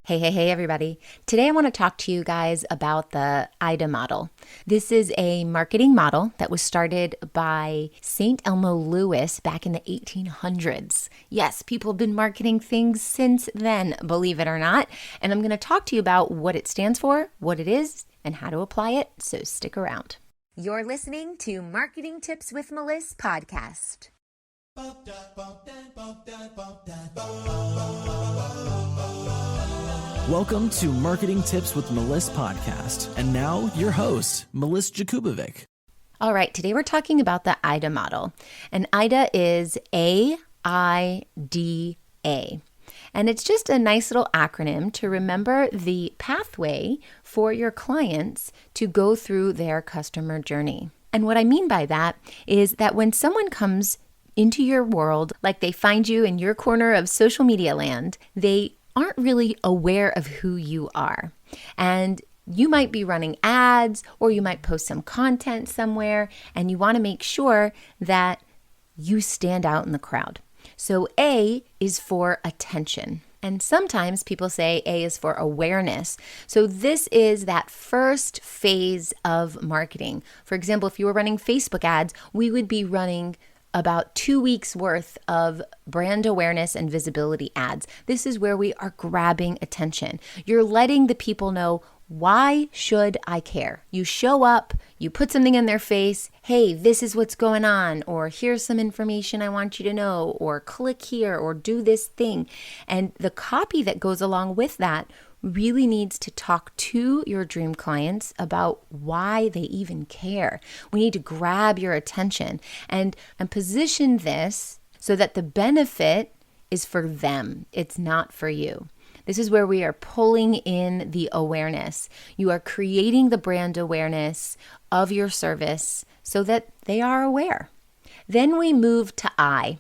Hey, everybody. Today I want to talk to you guys about the AIDA model. This is a marketing model that was started by St. Elmo Lewis back in the 1800s. Yes, people have been marketing things since then, believe it or not. And I'm going to talk to you about what it stands for, what it is, and how to apply it. So stick around. You're listening to Marketing Tips with Meliss podcast. Welcome to Marketing Tips with Meliss podcast. And now your host, Meliss Jakubovic. All right, today we're talking about the AIDA model. And AIDA is AIDA. And it's just a nice little acronym to remember the pathway for your clients to go through their customer journey. And what I mean by that is that when someone comes into your world, like they find you in your corner of social media land, they aren't really aware of who you are. And you might be running ads or you might post some content somewhere and you want to make sure that you stand out in the crowd. So A is for attention. And sometimes people say A is for awareness. So this is that first phase of marketing. For example, if you were running Facebook ads, we would be running about 2 weeks worth of brand awareness and visibility ads. This is where we are grabbing attention. You're letting the people know, why should I care? You show up, you put something in their face, hey, this is what's going on, or here's some information I want you to know, or click here, or do this thing. And the copy that goes along with that really needs to talk to your dream clients about why they even care. We need to grab your attention and position this so that the benefit is for them. It's not for you. This is where we are pulling in the awareness. You are creating the brand awareness of your service so that they are aware. Then we move to I.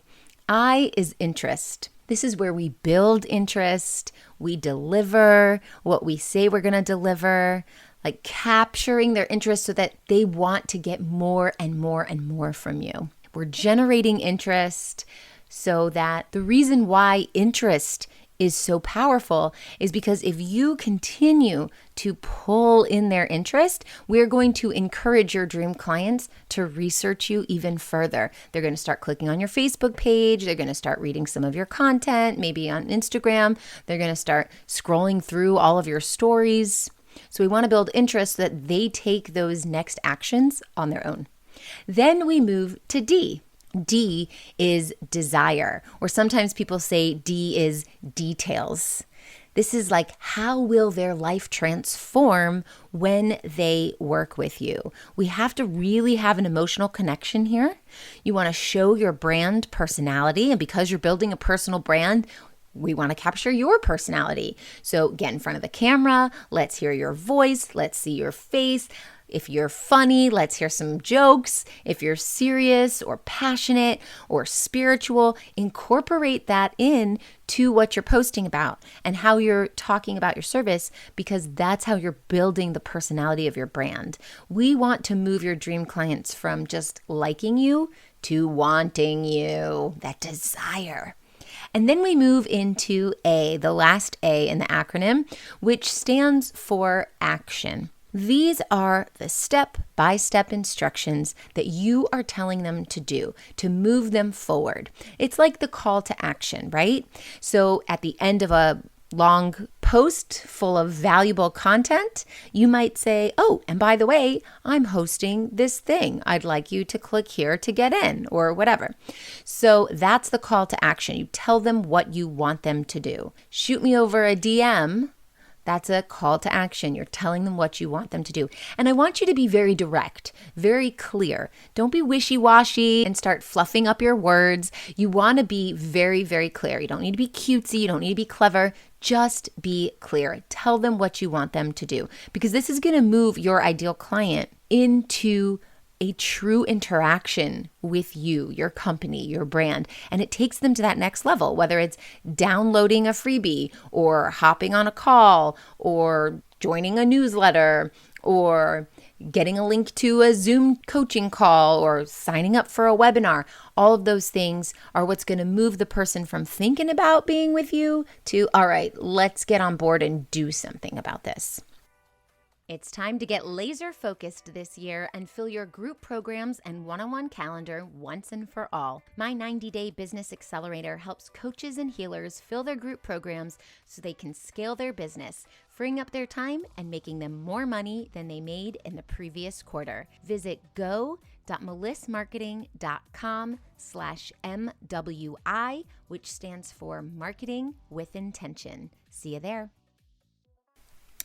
I is interest. This is where we build interest, we deliver what we say we're going to deliver, like capturing their interest so that they want to get more and more and more from you. We're generating interest so that the reason why interest is so powerful is because if you continue to pull in their interest, we're going to encourage your dream clients to research you even further. They're going to start clicking on your Facebook page. They're going to start reading some of your content, maybe on Instagram. They're going to start scrolling through all of your stories. So we want to build interest so that they take those next actions on their own. Then we move to D. D is desire, or sometimes people say D is details. This is like, how will their life transform when they work with you? We have to really have an emotional connection here. You want to show your brand personality, and because you're building a personal brand, we want to capture your personality. So get in front of the camera, let's hear your voice, let's see your face. If you're funny, let's hear some jokes. If you're serious or passionate or spiritual, incorporate that in to what you're posting about and how you're talking about your service, because that's how you're building the personality of your brand. We want to move your dream clients from just liking you to wanting you, that desire. And then we move into A, the last A in the acronym, which stands for action. These are the step-by-step instructions that you are telling them to do to move them forward. It's like the call to action, right? So at the end of a long post full of valuable content, you might say, oh, and by the way, I'm hosting this thing. I'd like you to click here to get in, or whatever. So that's the call to action. You tell them what you want them to do. Shoot me over a DM. That's a call to action. You're telling them what you want them to do. And I want you to be very direct, very clear. Don't be wishy-washy and start fluffing up your words. You want to be very, very clear. You don't need to be cutesy. You don't need to be clever. Just be clear. Tell them what you want them to do, because this is going to move your ideal client into a true interaction with you, your company, your brand, and it takes them to that next level, whether it's downloading a freebie or hopping on a call or joining a newsletter or getting a link to a Zoom coaching call or signing up for a webinar. All of those things are what's going to move the person from thinking about being with you to, all right, let's get on board and do something about this. It's time to get laser focused this year and fill your group programs and one-on-one calendar once and for all. My 90-day business accelerator helps coaches and healers fill their group programs so they can scale their business, freeing up their time and making them more money than they made in the previous quarter. Visit go.melissmarketing.com/MWI, which stands for Marketing with Intention. See you there.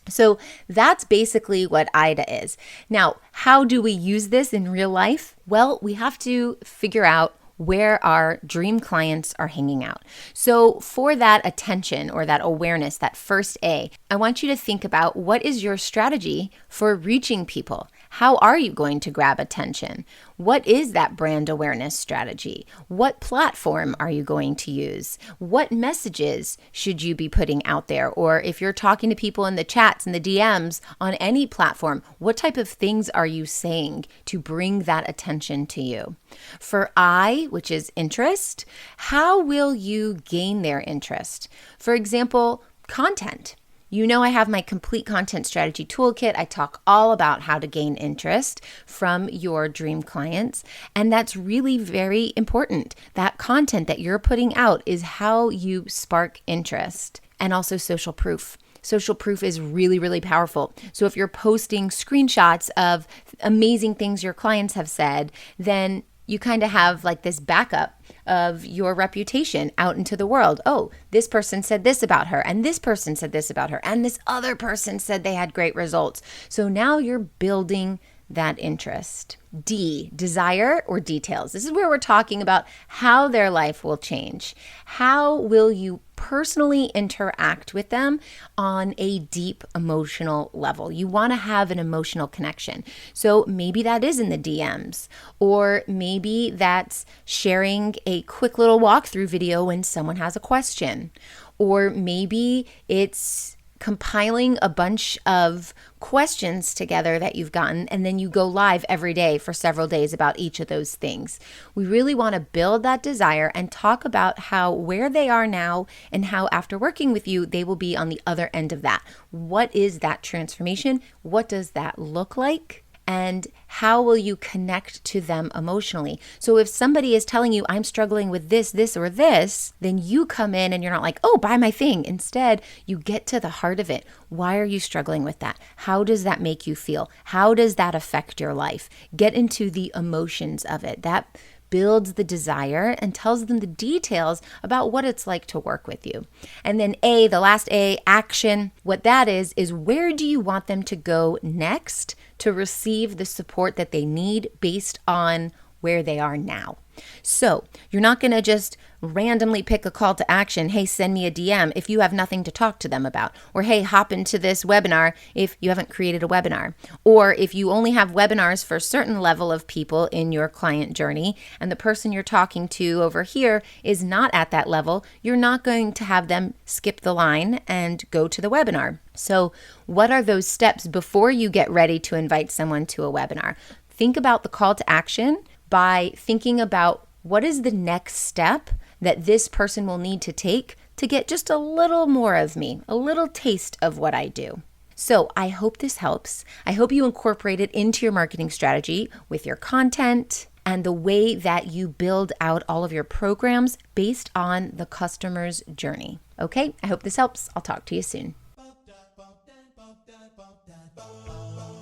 So that's basically what AIDA is. Now, how do we use this in real life? Well, we have to figure out where our dream clients are hanging out. So for that attention or that awareness, that first A, I want you to think about what is your strategy for reaching people? How are you going to grab attention? What is that brand awareness strategy? What platform are you going to use? What messages should you be putting out there? Or if you're talking to people in the chats and the DMs on any platform, what type of things are you saying to bring that attention to you? For I, which is interest, how will you gain their interest? For example, content. You know, I have my complete content strategy toolkit. I talk all about how to gain interest from your dream clients. And that's really very important. That content that you're putting out is how you spark interest. And also social proof. Social proof is really, really powerful. So if you're posting screenshots of amazing things your clients have said, then you kind of have like this backup of your reputation out into the world. Oh, this person said this about her, and this person said this about her, and this other person said they had great results. So now you're building that interest. D, desire or details. This is where we're talking about how their life will change. How will you personally interact with them on a deep emotional level? You want to have an emotional connection. So maybe that is in the DMs, or maybe that's sharing a quick little walkthrough video when someone has a question, or maybe it's compiling a bunch of questions together that you've gotten, and then you go live every day for several days about each of those things. We really want to build that desire and talk about how where they are now and how after working with you, they will be on the other end of that. What is that transformation? What does that look like? And how will you connect to them emotionally? So if somebody is telling you, I'm struggling with this, this, or this, then you come in and you're not like, oh, buy my thing. Instead, you get to the heart of it. Why are you struggling with that? How does that make you feel? How does that affect your life? Get into the emotions of it. That builds the desire and tells them the details about what it's like to work with you. And then A, the last A, action. What that is where do you want them to go next to receive the support that they need based on where they are now? So you're not going to just randomly pick a call to action. Hey, send me a DM if you have nothing to talk to them about. Or hey, hop into this webinar if you haven't created a webinar. Or if you only have webinars for a certain level of people in your client journey and the person you're talking to over here is not at that level, you're not going to have them skip the line and go to the webinar. So what are those steps before you get ready to invite someone to a webinar? Think about the call to action by thinking about what is the next step that this person will need to take to get just a little more of me, a little taste of what I do. So I hope this helps. I hope you incorporate it into your marketing strategy with your content and the way that you build out all of your programs based on the customer's journey. Okay, I hope this helps. I'll talk to you soon.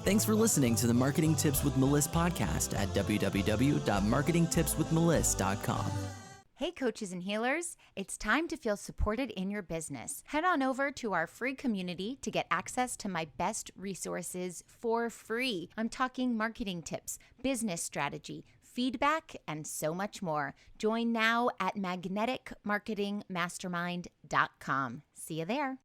Thanks for listening to the Marketing Tips with Meliss podcast at www.marketingtipswithmeliss.com. Hey coaches and healers, it's time to feel supported in your business. Head on over to our free community to get access to my best resources for free. I'm talking marketing tips, business strategy, feedback, and so much more. Join now at magneticmarketingmastermind.com. See you there.